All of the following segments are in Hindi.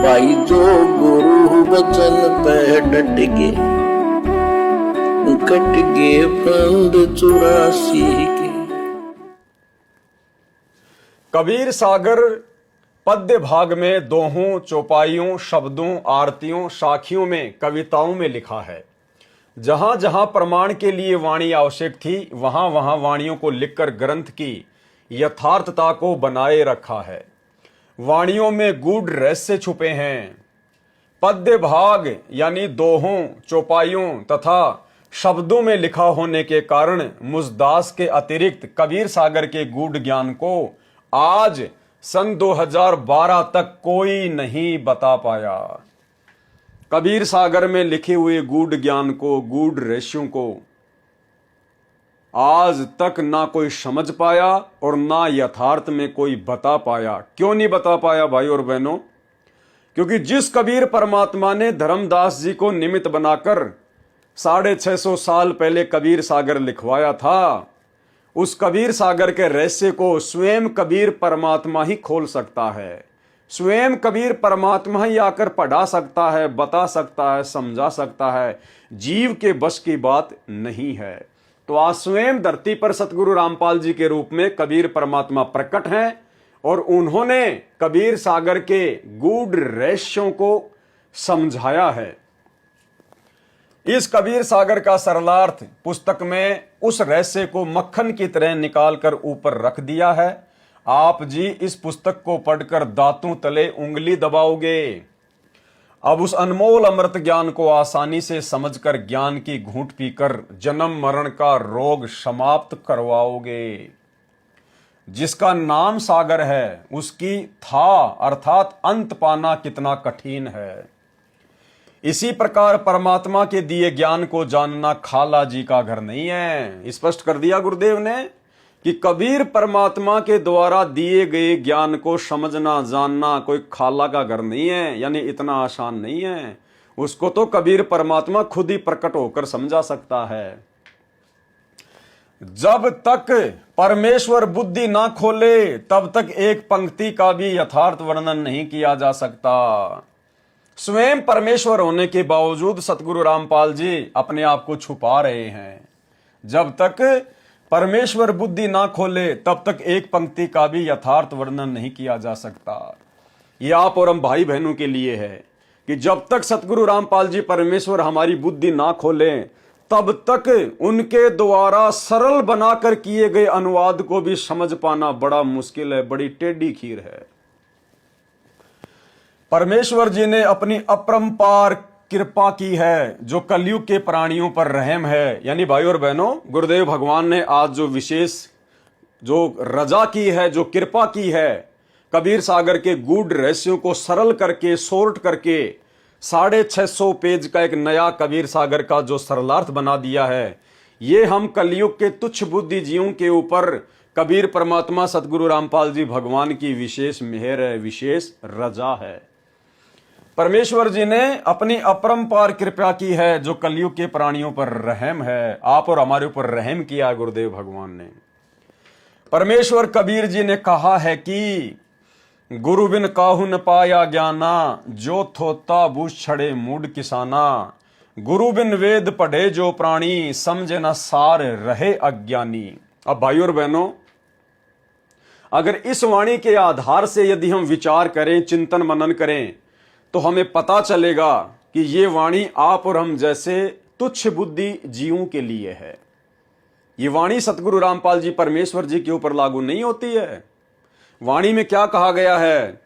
भाई जो गुरु वचन पे डट के कट गए फंद 84 के। कबीर सागर पद्य भाग में दोहों, चौपाइयों, शब्दों, आरतियों, साखियों में, कविताओं में लिखा है। जहां जहां प्रमाण के लिए वाणी आवश्यक थी वहां वहां वाणियों को लिखकर ग्रंथ की यथार्थता को बनाए रखा है। वाणियों में गूढ़ रहस्य छुपे हैं। पद्य भाग यानी दोहों, चौपाइयों तथा शब्दों में लिखा होने के कारण मुझदास के अतिरिक्त कबीर सागर के गूढ़ ज्ञान को आज सन 2012 तक कोई नहीं बता पाया। कबीर सागर में लिखे हुए गूढ़ ज्ञान को, गूढ़ रहस्यों को आज तक ना कोई समझ पाया और ना यथार्थ में कोई बता पाया। क्यों नहीं बता पाया भाई और बहनों? क्योंकि जिस कबीर परमात्मा ने धर्मदास जी को निमित्त बनाकर 650 साल पहले कबीर सागर लिखवाया था, उस कबीर सागर के रहस्य को स्वयं कबीर परमात्मा ही खोल सकता है। स्वयं कबीर परमात्मा ही आकर पढ़ा सकता है, बता सकता है, समझा सकता है। जीव के बस की बात नहीं है। तो आज स्वयं धरती पर सतगुरु रामपाल जी के रूप में कबीर परमात्मा प्रकट हैं और उन्होंने कबीर सागर के गूढ़ रहस्यों को समझाया है। इस कबीर सागर का सरलार्थ पुस्तक में उस रहस्य को मक्खन की तरह निकालकर ऊपर रख दिया है। आप जी इस पुस्तक को पढ़कर दांतों तले उंगली दबाओगे। अब उस अनमोल अमृत ज्ञान को आसानी से समझकर ज्ञान की घूंट पीकर जन्म मरण का रोग समाप्त करवाओगे। जिसका नाम सागर है उसकी था अर्थात अंत पाना कितना कठिन है। इसी प्रकार परमात्मा के दिए ज्ञान को जानना खाला जी का घर नहीं है। स्पष्ट कर दिया गुरुदेव ने कि कबीर परमात्मा के द्वारा दिए गए ज्ञान को समझना, जानना कोई खाला का घर नहीं है, यानी इतना आसान नहीं है। उसको तो कबीर परमात्मा खुद ही प्रकट होकर समझा सकता है। जब तक परमेश्वर बुद्धि ना खोले तब तक एक पंक्ति का भी यथार्थ वर्णन नहीं किया जा सकता। स्वयं परमेश्वर होने के बावजूद सतगुरु रामपाल जी अपने आप को छुपा रहे हैं। जब तक परमेश्वर बुद्धि ना खोले तब तक एक पंक्ति का भी यथार्थ वर्णन नहीं किया जा सकता। यह आप और हम भाई बहनों के लिए है कि जब तक सतगुरु रामपाल जी परमेश्वर हमारी बुद्धि ना खोले तब तक उनके द्वारा सरल बनाकर किए गए अनुवाद को भी समझ पाना बड़ा मुश्किल है, बड़ी टेढ़ी खीर है। परमेश्वर जी ने अपनी अपरंपार कृपा की है जो कलयुग के प्राणियों पर रहम है। यानी भाई और बहनों, गुरुदेव भगवान ने आज जो विशेष जो रजा की है, जो कृपा की है, कबीर सागर के गूढ़ रहस्यों को सरल करके, सोर्ट करके 650 पेज का एक नया कबीर सागर का जो सरलार्थ बना दिया है, ये हम कलयुग के तुच्छ बुद्धिजीवियों के ऊपर कबीर परमात्मा सतगुरु रामपाल जी भगवान की विशेष मेहर है, विशेष रजा है। परमेश्वर जी ने अपनी अपरंपार कृपा की है जो कलयुग के प्राणियों पर रहम है। आप और हमारे ऊपर रहम किया गुरुदेव भगवान ने। परमेश्वर कबीर जी ने कहा है कि गुरु बिन काहू न पाया ज्ञाना, जो थोता बूझ छड़े मूड किसाना। गुरु बिन वेद पढ़े जो प्राणी, समझे न सार रहे अज्ञानी। अब भाई और बहनों, अगर इस वाणी के आधार से यदि हम विचार करें, चिंतन मनन करें, तो हमें पता चलेगा कि ये वाणी आप और हम जैसे तुच्छ बुद्धि जीवों के लिए है। ये वाणी सतगुरु रामपाल जी परमेश्वर जी के ऊपर लागू नहीं होती है। वाणी में क्या कहा गया है?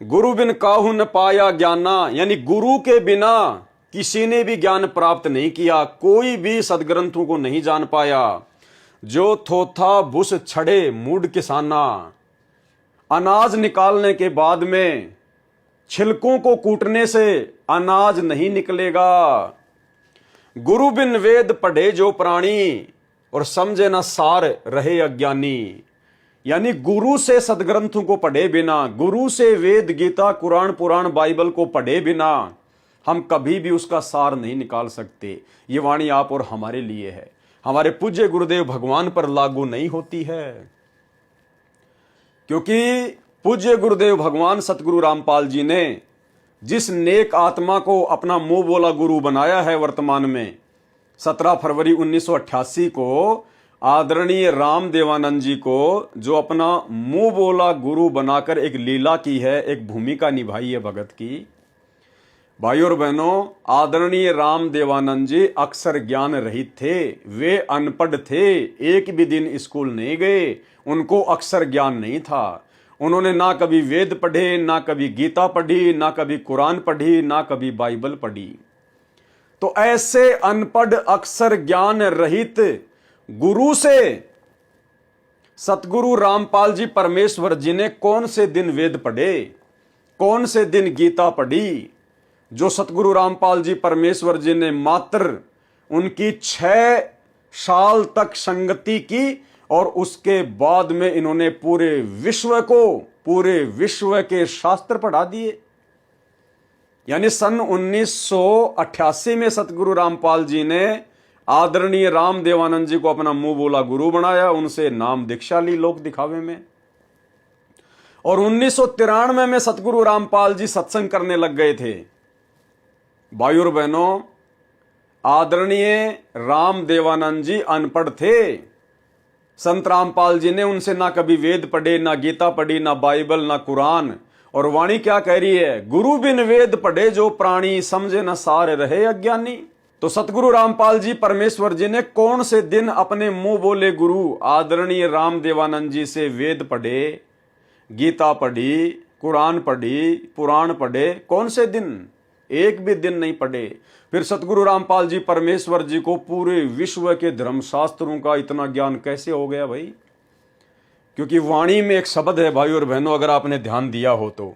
गुरु बिन काहू न पाया ज्ञाना, यानी गुरु के बिना किसी ने भी ज्ञान प्राप्त नहीं किया, कोई भी सदग्रंथों को नहीं जान पाया। जो थोथा बुस छड़े मूड किसाना, अनाज निकालने के बाद में छिलकों को कूटने से अनाज नहीं निकलेगा। गुरु बिन वेद पढ़े जो प्राणी, और समझे न सार रहे अज्ञानी। यानी गुरु से सदग्रंथों को पढ़े बिना, गुरु से वेद, गीता, कुरान, पुराण, बाइबल को पढ़े बिना हम कभी भी उसका सार नहीं निकाल सकते। ये वाणी आप और हमारे लिए है, हमारे पूज्य गुरुदेव भगवान पर लागू नहीं होती है। क्योंकि पूज्य गुरुदेव भगवान सतगुरु रामपाल जी ने जिस नेक आत्मा को अपना मुंह बोला गुरु बनाया है वर्तमान में, 17 फरवरी 1988 को आदरणीय राम देवानंद जी को जो अपना मुंह बोला गुरु बनाकर एक लीला की है, एक भूमिका निभाई है भगत की। भाइयों और बहनों, आदरणीय राम देवानंद जी अक्षर ज्ञान रहित थे, वे अनपढ़ थे, एक भी दिन स्कूल नहीं गए, उनको अक्षर ज्ञान नहीं था। उन्होंने ना कभी वेद पढ़े, ना कभी गीता पढ़ी, ना कभी कुरान पढ़ी, ना कभी बाइबल पढ़ी। तो ऐसे अनपढ़ अक्षर ज्ञान रहित गुरु से सतगुरु रामपाल जी परमेश्वर जी ने कौन से दिन वेद पढ़े, कौन से दिन गीता पढ़ी, जो सतगुरु रामपाल जी परमेश्वर जी ने मात्र उनकी 6 साल तक संगति की और उसके बाद में इन्होंने पूरे विश्व के शास्त्र पढ़ा दिए। यानी सन 1988 में सतगुरु रामपाल जी ने आदरणीय राम देवानंद जी को अपना मुंह बोला गुरु बनाया, उनसे नाम दीक्षा ली लोक दिखावे में। और 1993 में सतगुरु रामपाल जी सत्संग करने लग गए थे। भाइयों और बहनों, आदरणीय राम देवानंद जी अनपढ़ थे। संत रामपाल जी ने उनसे ना कभी वेद पढ़े, ना गीता पढ़ी, ना बाइबल, ना कुरान। और वाणी क्या कह रही है? गुरु बिन वेद पढ़े जो प्राणी, समझे न सार रहे अज्ञानी। तो सतगुरु रामपाल जी परमेश्वर जी ने कौन से दिन अपने मुंह बोले गुरु आदरणीय राम देवानंद जी से वेद पढ़े, गीता पढ़ी, कुरान पढ़ी, पुराण पढ़े? कौन से दिन? एक भी दिन नहीं पढ़े। फिर सतगुरु रामपाल जी परमेश्वर जी को पूरे विश्व के धर्मशास्त्रों का इतना ज्ञान कैसे हो गया भाई? क्योंकि वाणी में एक शब्द है भाई और बहनों, अगर आपने ध्यान दिया हो तो,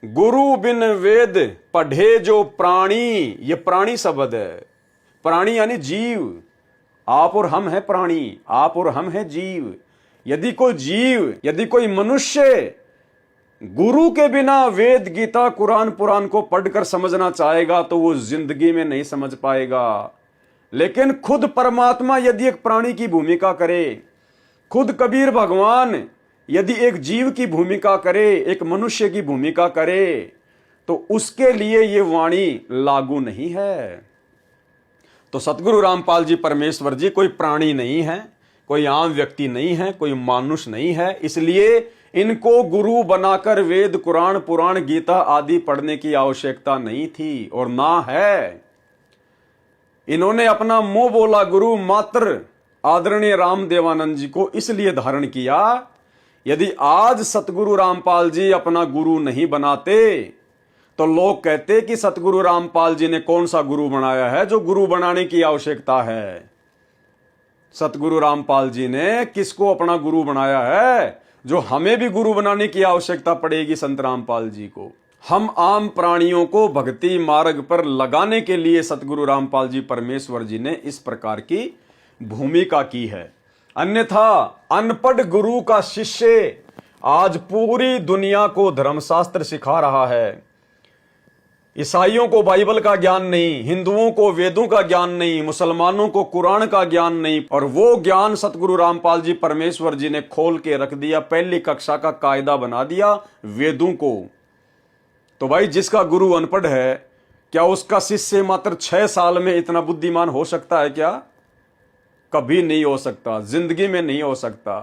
गुरु बिन वेद पढ़े जो प्राणी, ये प्राणी शब्द है। प्राणी यानी जीव। आप और हम है प्राणी, आप और हम है जीव। यदि कोई जीव, यदि कोई मनुष्य गुरु के बिना वेद, गीता, कुरान, पुराण को पढ़कर समझना चाहेगा तो वो जिंदगी में नहीं समझ पाएगा। लेकिन खुद परमात्मा यदि एक प्राणी की भूमिका करे, खुद कबीर भगवान यदि एक जीव की भूमिका करे, एक मनुष्य की भूमिका करे, तो उसके लिए ये वाणी लागू नहीं है। तो सतगुरु रामपाल जी परमेश्वर जी कोई प्राणी नहीं है, कोई आम व्यक्ति नहीं है, कोई मानुष नहीं है। इसलिए इनको गुरु बनाकर वेद, कुरान, पुराण, गीता आदि पढ़ने की आवश्यकता नहीं थी और ना है। इन्होंने अपना मुंह बोला गुरु मात्र आदरणीय राम देवानंद जी को इसलिए धारण किया। यदि आज सतगुरु रामपाल जी अपना गुरु नहीं बनाते तो लोग कहते कि सतगुरु रामपाल जी ने कौन सा गुरु बनाया है जो गुरु बनाने की आवश्यकता है। सतगुरु रामपाल जी ने किसको अपना गुरु बनाया है जो हमें भी गुरु बनाने की आवश्यकता पड़ेगी? संत रामपाल जी को। हम आम प्राणियों को भक्ति मार्ग पर लगाने के लिए सतगुरु रामपाल जी परमेश्वर जी ने इस प्रकार की भूमिका की है। अन्यथा अनपढ़ गुरु का शिष्य आज पूरी दुनिया को धर्मशास्त्र सिखा रहा है। ईसाइयों को बाइबल का ज्ञान नहीं, हिंदुओं को वेदों का ज्ञान नहीं, मुसलमानों को कुरान का ज्ञान नहीं, और वो ज्ञान सतगुरु रामपाल जी परमेश्वर जी ने खोल के रख दिया, पहली कक्षा का कायदा बना दिया वेदों को। तो भाई जिसका गुरु अनपढ़ है, क्या उसका शिष्य मात्र 6 साल में इतना बुद्धिमान हो सकता है क्या? कभी नहीं हो सकता, जिंदगी में नहीं हो सकता।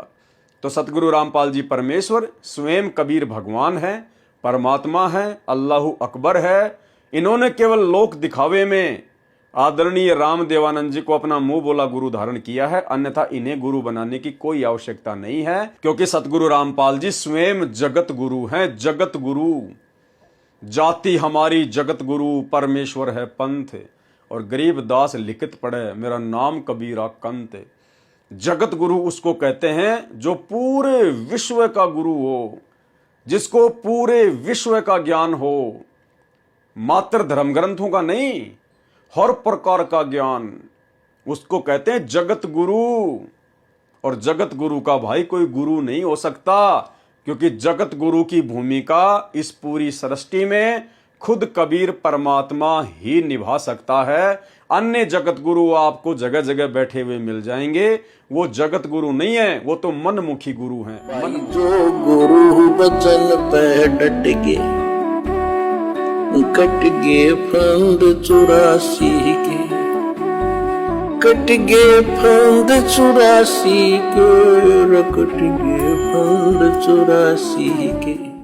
तो सतगुरु रामपाल जी परमेश्वर स्वयं कबीर भगवान है, परमात्मा है, अल्लाहु अकबर है। इन्होंने केवल लोक दिखावे में आदरणीय राम देवानंद जी को अपना मुंह बोला गुरु धारण किया है, अन्यथा इन्हें गुरु बनाने की कोई आवश्यकता नहीं है, क्योंकि सतगुरु रामपाल जी स्वयं जगत गुरु हैं। जगत गुरु, जाति हमारी जगत गुरु, परमेश्वर है पंथ, और गरीब दास लिखित पढ़े मेरा नाम कबीरा कंत। जगत गुरु उसको कहते हैं जो पूरे विश्व का गुरु हो, जिसको पूरे विश्व का ज्ञान हो, मात्र धर्म ग्रंथों का नहीं, हर प्रकार का ज्ञान, उसको कहते हैं जगत गुरु। और जगत गुरु का भाई कोई गुरु नहीं हो सकता, क्योंकि जगत गुरु की भूमिका इस पूरी सृष्टि में खुद कबीर परमात्मा ही निभा सकता है। अन्य जगत गुरु आपको जगह जगह बैठे हुए मिल जाएंगे, वो जगत गुरु नहीं है, वो तो मनमुखी गुरु हैं। जो गुरु बचन पे डट के कट गए फंद 84 के, कट गए फंद 84 के, कट गए फंद 84 के।